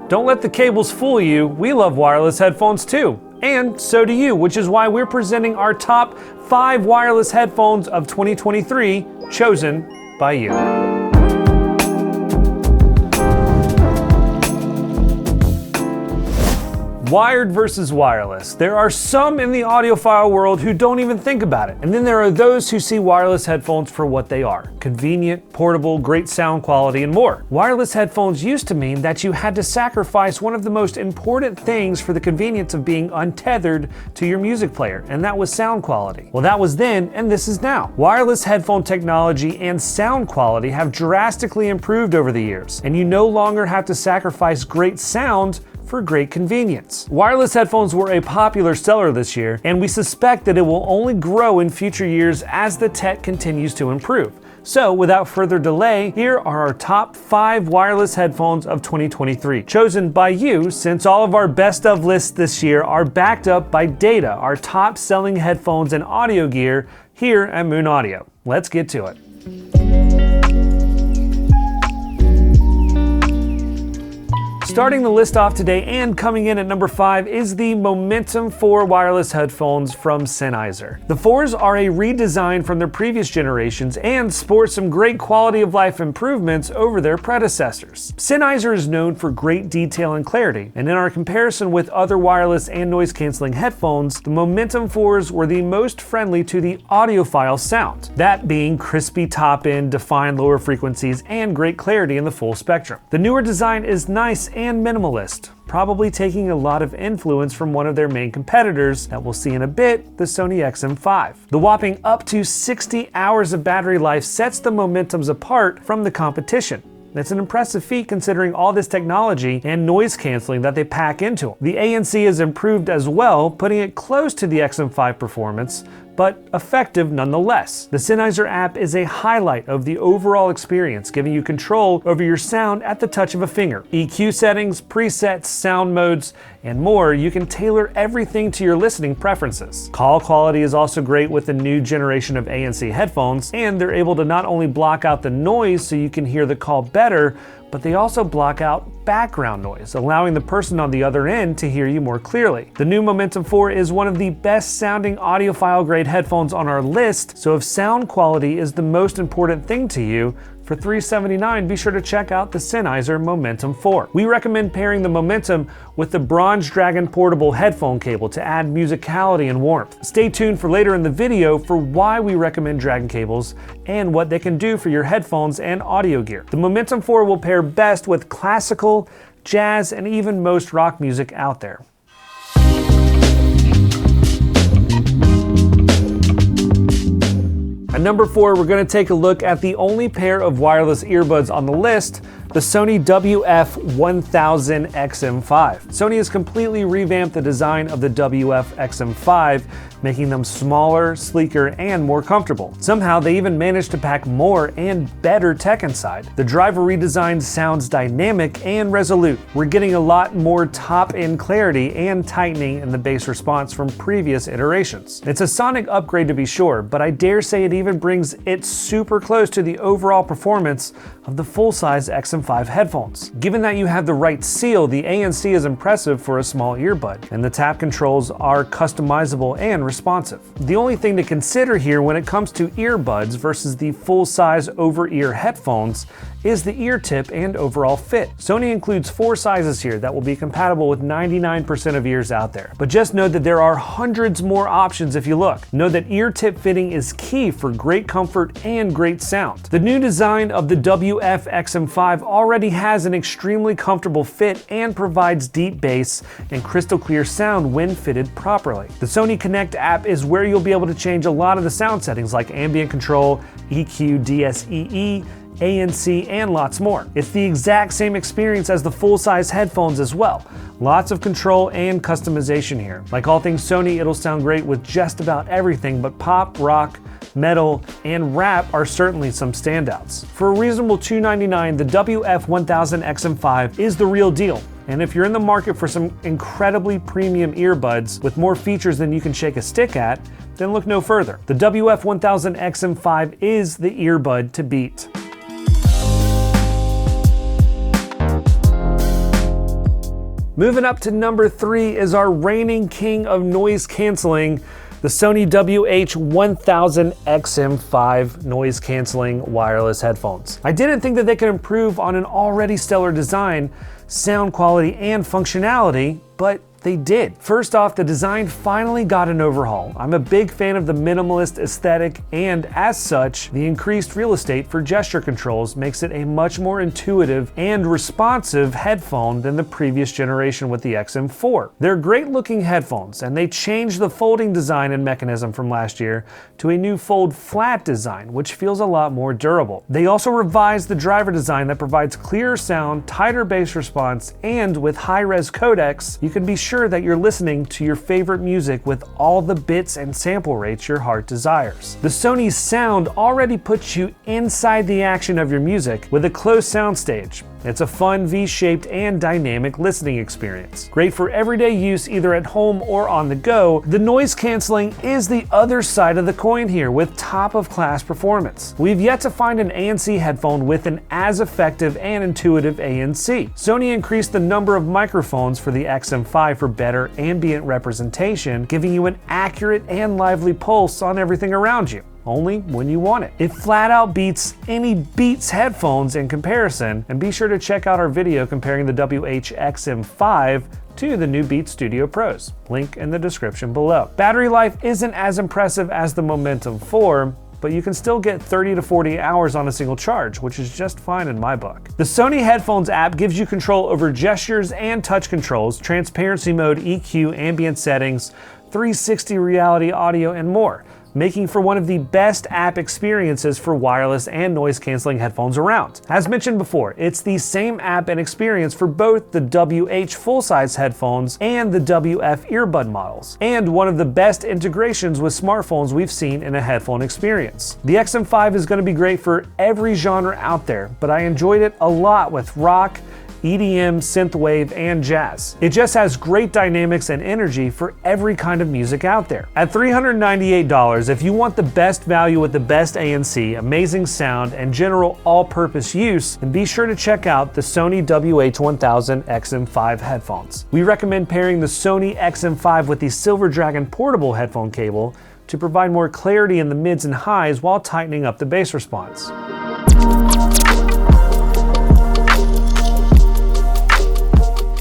Don't let the cables fool you. We love wireless headphones too. And so do you, which is why we're presenting our top 5 wireless headphones of 2023, chosen by you. Wired versus wireless. There are some in the audiophile world who don't even think about it. And then there are those who see wireless headphones for what they are: convenient, portable, great sound quality, and more. Wireless headphones used to mean that you had to sacrifice one of the most important things for the convenience of being untethered to your music player, and that was sound quality. Well, that was then, and this is now. Wireless headphone technology and sound quality have drastically improved over the years, and you no longer have to sacrifice great sound for great convenience. Wireless headphones were a popular seller this year, and we suspect that it will only grow in future years as the tech continues to improve. So without further delay, here are our top 5 wireless headphones of 2023, chosen by you, since all of our best of lists this year are backed up by data, our top selling headphones and audio gear here at Moon Audio. Let's get to it. Starting the list off today and coming in at number 5 is the Momentum 4 wireless headphones from Sennheiser. The 4s are a redesign from their previous generations and sport some great quality of life improvements over their predecessors. Sennheiser is known for great detail and clarity, and in our comparison with other wireless and noise canceling headphones, the Momentum 4s were the most friendly to the audiophile sound, that being crispy top end, defined lower frequencies, and great clarity in the full spectrum. The newer design is nice and minimalist, probably taking a lot of influence from one of their main competitors that we'll see in a bit, the Sony XM5. The whopping up to 60 hours of battery life sets the Momentums apart from the competition. It's an impressive feat considering all this technology and noise canceling that they pack into them. The ANC is improved as well, putting it close to the XM5 performance, but effective nonetheless. The Sennheiser app is a highlight of the overall experience, giving you control over your sound at the touch of a finger. EQ settings, presets, sound modes, and more. You can tailor everything to your listening preferences. Call quality is also great with the new generation of ANC headphones, and they're able to not only block out the noise so you can hear the call better, but they also block out background noise, allowing the person on the other end to hear you more clearly. The new Momentum 4 is one of the best sounding audiophile grade headphones on our list, so if sound quality is the most important thing to you, for $379, be sure to check out the Sennheiser Momentum 4. We recommend pairing the Momentum with the Bronze Dragon portable headphone cable to add musicality and warmth. Stay tuned for later in the video for why we recommend Dragon cables and what they can do for your headphones and audio gear. The Momentum 4 will pair best with classical, jazz, and even most rock music out there. At number 4, we're going to take a look at the only pair of wireless earbuds on the list, the Sony WF-1000 XM5. Sony has completely revamped the design of the WF-XM5, making them smaller, sleeker, and more comfortable. Somehow, they even managed to pack more and better tech inside. The driver redesign sounds dynamic and resolute. We're getting a lot more top-end clarity and tightening in the bass response from previous iterations. It's a sonic upgrade to be sure, but I dare say it even brings it super close to the overall performance of the full-size XM5 headphones. Given that you have the right seal, the ANC is impressive for a small earbud, and the tap controls are customizable and responsive. The only thing to consider here when it comes to earbuds versus the full-size over-ear headphones is the ear tip and overall fit. Sony includes 4 sizes here that will be compatible with 99% of ears out there. But just know that there are hundreds more options if you look. Know that ear tip fitting is key for great comfort and great sound. The new design of the WF-XM5 already has an extremely comfortable fit and provides deep bass and crystal clear sound when fitted properly. The Sony Connect app is where you'll be able to change a lot of the sound settings like ambient control, EQ, DSEE, ANC, and lots more. It's the exact same experience as the full-size headphones as well. Lots of control and customization here. Like all things Sony, it'll sound great with just about everything, but pop, rock, metal, and rap are certainly some standouts. For a reasonable $299, the WF-1000 XM5 is the real deal. And if you're in the market for some incredibly premium earbuds with more features than you can shake a stick at, then look no further. The WF-1000 XM5 is the earbud to beat. Moving up to number 3 is our reigning king of noise canceling, the Sony WH-1000XM5 noise canceling wireless headphones. I didn't think that they could improve on an already stellar design, sound quality, and functionality, but they did. First off, the design finally got an overhaul. I'm a big fan of the minimalist aesthetic, and as such, the increased real estate for gesture controls makes it a much more intuitive and responsive headphone than the previous generation with the XM4. They're great looking headphones, and they changed the folding design and mechanism from last year to a new fold flat design, which feels a lot more durable. They also revised the driver design that provides clearer sound, tighter bass response, and with high-res codecs, you can be sure that you're listening to your favorite music with all the bits and sample rates your heart desires. The Sony sound already puts you inside the action of your music with a closed soundstage. It's a fun, V-shaped, and dynamic listening experience. Great for everyday use either at home or on the go. The noise canceling is the other side of the coin here with top-of-class performance. We've yet to find an ANC headphone with an as effective and intuitive ANC. Sony increased the number of microphones for the XM5 for better ambient representation, giving you an accurate and lively pulse on everything around you, only when you want it. It flat out beats any Beats headphones in comparison, and be sure to check out our video comparing the WH-XM5 to the new Beats Studio Pros. Link in the description below. Battery life isn't as impressive as the Momentum 4, but you can still get 30 to 40 hours on a single charge, which is just fine in my book. The Sony Headphones app gives you control over gestures and touch controls, transparency mode, EQ, ambient settings, 360 reality audio, and more, making for one of the best app experiences for wireless and noise canceling headphones around. As mentioned before, it's the same app and experience for both the WH full-size headphones and the WF earbud models, and one of the best integrations with smartphones we've seen in a headphone experience. The XM5 is going to be great for every genre out there, but I enjoyed it a lot with rock, EDM, synthwave, and jazz. It just has great dynamics and energy for every kind of music out there. At $398, if you want the best value with the best ANC, amazing sound, and general all-purpose use, then be sure to check out the Sony WH-1000 XM5 headphones. We recommend pairing the Sony XM5 with the Silver Dragon portable headphone cable to provide more clarity in the mids and highs while tightening up the bass response.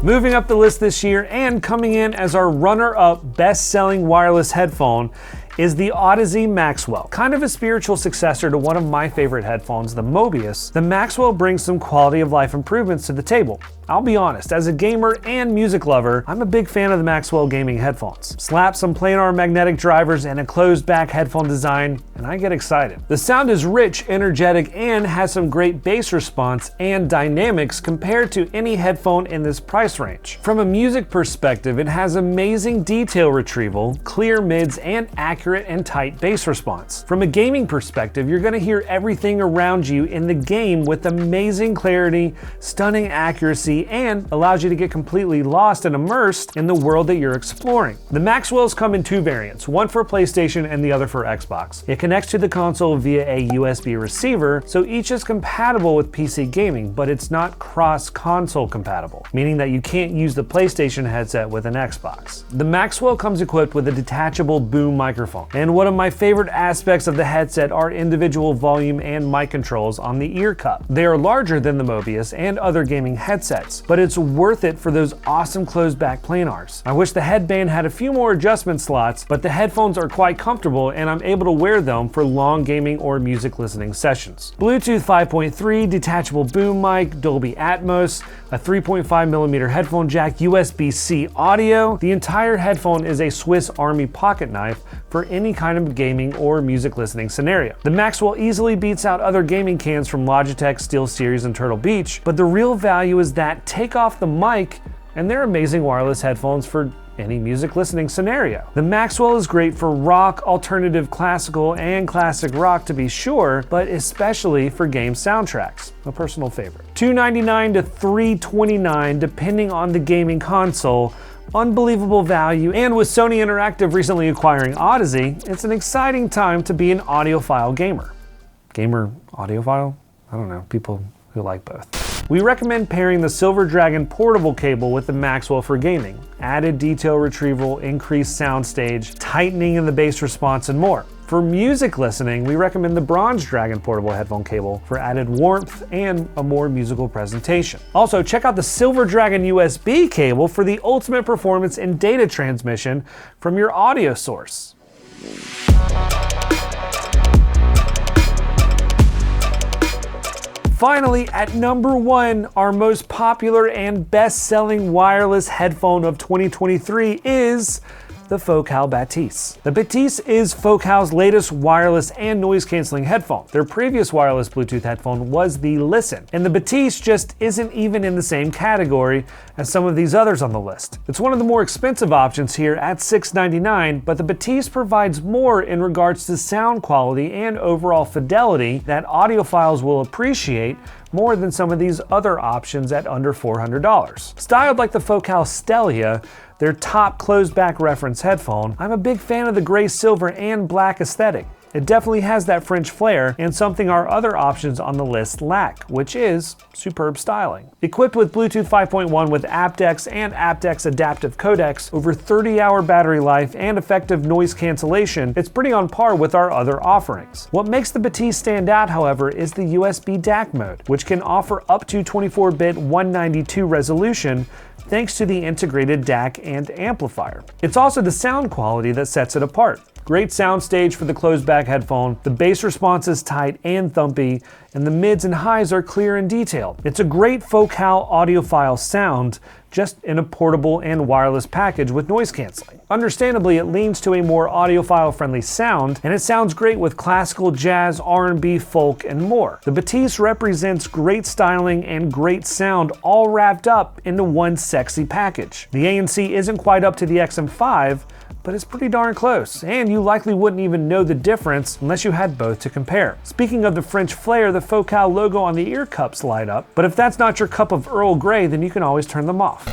Moving up the list this year and coming in as our runner-up best-selling wireless headphone is the Audeze Maxwell. Kind of a spiritual successor to one of my favorite headphones, the Mobius, the Maxwell brings some quality of life improvements to the table. I'll be honest, as a gamer and music lover, I'm a big fan of the Maxwell gaming headphones. Slap some planar magnetic drivers and a closed back headphone design, and I get excited. The sound is rich, energetic, and has some great bass response and dynamics compared to any headphone in this price range. From a music perspective, it has amazing detail retrieval, clear mids, and accurate and tight bass response. From a gaming perspective, you're gonna hear everything around you in the game with amazing clarity, stunning accuracy, and allows you to get completely lost and immersed in the world that you're exploring. The Maxwells come in two variants, one for PlayStation and the other for Xbox. It connects to the console via a USB receiver, so each is compatible with PC gaming, but it's not cross-console compatible, meaning that you can't use the PlayStation headset with an Xbox. The Maxwell comes equipped with a detachable boom microphone, and one of my favorite aspects of the headset are individual volume and mic controls on the ear cup. They are larger than the Mobius and other gaming headsets, but it's worth it for those awesome closed back planars. I wish the headband had a few more adjustment slots, but the headphones are quite comfortable and I'm able to wear them for long gaming or music listening sessions. Bluetooth 5.3, detachable boom mic, Dolby Atmos, a 3.5mm headphone jack, USB-C audio. The entire headphone is a Swiss Army pocket knife for any kind of gaming or music listening scenario. The Maxwell easily beats out other gaming cans from Logitech, SteelSeries, and Turtle Beach, but the real value is that take off the mic and they're amazing wireless headphones for any music listening scenario. The Maxwell is great for rock, alternative, classical, and classic rock to be sure, but especially for game soundtracks, a personal favorite. $299 to $329 depending on the gaming console. Unbelievable value, and with Sony Interactive recently acquiring Audeze, it's an exciting time to be an audiophile gamer. Gamer, audiophile? I don't know, people who like both. we recommend pairing the Silver Dragon portable cable with the Maxwell for gaming. Added detail retrieval, increased soundstage, tightening in the bass response, and more. For music listening, we recommend the Bronze Dragon portable headphone cable for added warmth and a more musical presentation. Also, check out the Silver Dragon USB cable for the ultimate performance in data transmission from your audio source. Finally, at number 1, our most popular and best-selling wireless headphone of 2023 is the Focal Batisse. The Batisse is Focal's latest wireless and noise-canceling headphone. Their previous wireless Bluetooth headphone was the Listen, and the Batisse just isn't even in the same category as some of these others on the list. It's one of the more expensive options here at $699, but the Batisse provides more in regards to sound quality and overall fidelity that audiophiles will appreciate more than some of these other options at under $400. Styled like the Focal Stellia, their top closed-back reference headphone, I'm a big fan of the gray, silver, and black aesthetic. It definitely has that French flair and something our other options on the list lack, which is superb styling. Equipped with Bluetooth 5.1 with aptX and aptX adaptive codecs, over 30-hour battery life, and effective noise cancellation, it's pretty on par with our other offerings. What makes the Batisse stand out, however, is the USB DAC mode, which can offer up to 24-bit 192 resolution thanks to the integrated DAC and amplifier. It's also the sound quality that sets it apart. Great soundstage for the closed-back headphone, the bass response is tight and thumpy, and the mids and highs are clear and detailed. It's a great Focal audiophile sound, just in a portable and wireless package with noise canceling. Understandably, it leans to a more audiophile-friendly sound, and it sounds great with classical, jazz, R&B, folk, and more. The Batisse represents great styling and great sound all wrapped up into one sexy package. The ANC isn't quite up to the XM5, but it's pretty darn close, and you likely wouldn't even know the difference unless you had both to compare. Speaking of the French flair, the Focal logo on the ear cups light up, but if that's not your cup of Earl Grey, then you can always turn them off.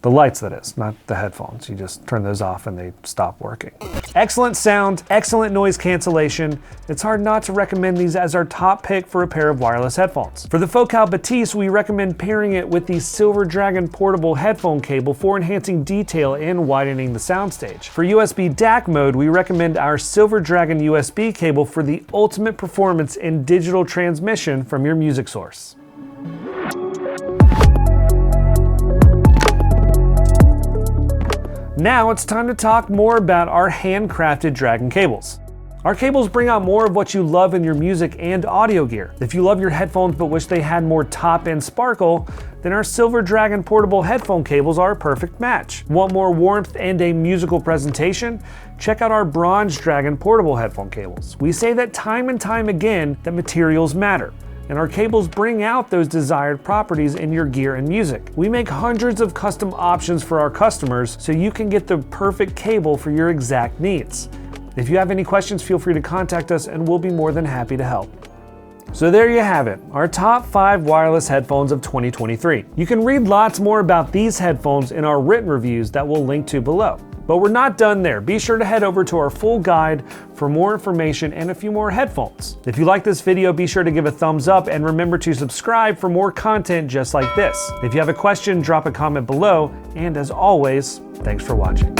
The lights, that is, not the headphones. You just turn those off and they stop working. Excellent sound, excellent noise cancellation. It's hard not to recommend these as our top pick for a pair of wireless headphones. For the Focal Batisse, we recommend pairing it with the Silver Dragon portable headphone cable for enhancing detail and widening the soundstage. For USB DAC mode, we recommend our Silver Dragon USB cable for the ultimate performance in digital transmission from your music source. Now it's time to talk more about our handcrafted Dragon cables. Our cables bring out more of what you love in your music and audio gear. If you love your headphones but wish they had more top-end sparkle, then our Silver Dragon portable headphone cables are a perfect match. Want more warmth and a musical presentation? Check out our Bronze Dragon portable headphone cables. We say that time and time again that materials matter, and our cables bring out those desired properties in your gear and music. We make hundreds of custom options for our customers so you can get the perfect cable for your exact needs. If you have any questions, feel free to contact us and we'll be more than happy to help. So there you have it, our top 5 wireless headphones of 2023. You can read lots more about these headphones in our written reviews that we'll link to below. But we're not done there. Be sure to head over to our full guide for more information and a few more headphones. If you like this video, be sure to give a thumbs up and remember to subscribe for more content just like this. If you have a question, drop a comment below, and as always, thanks for watching.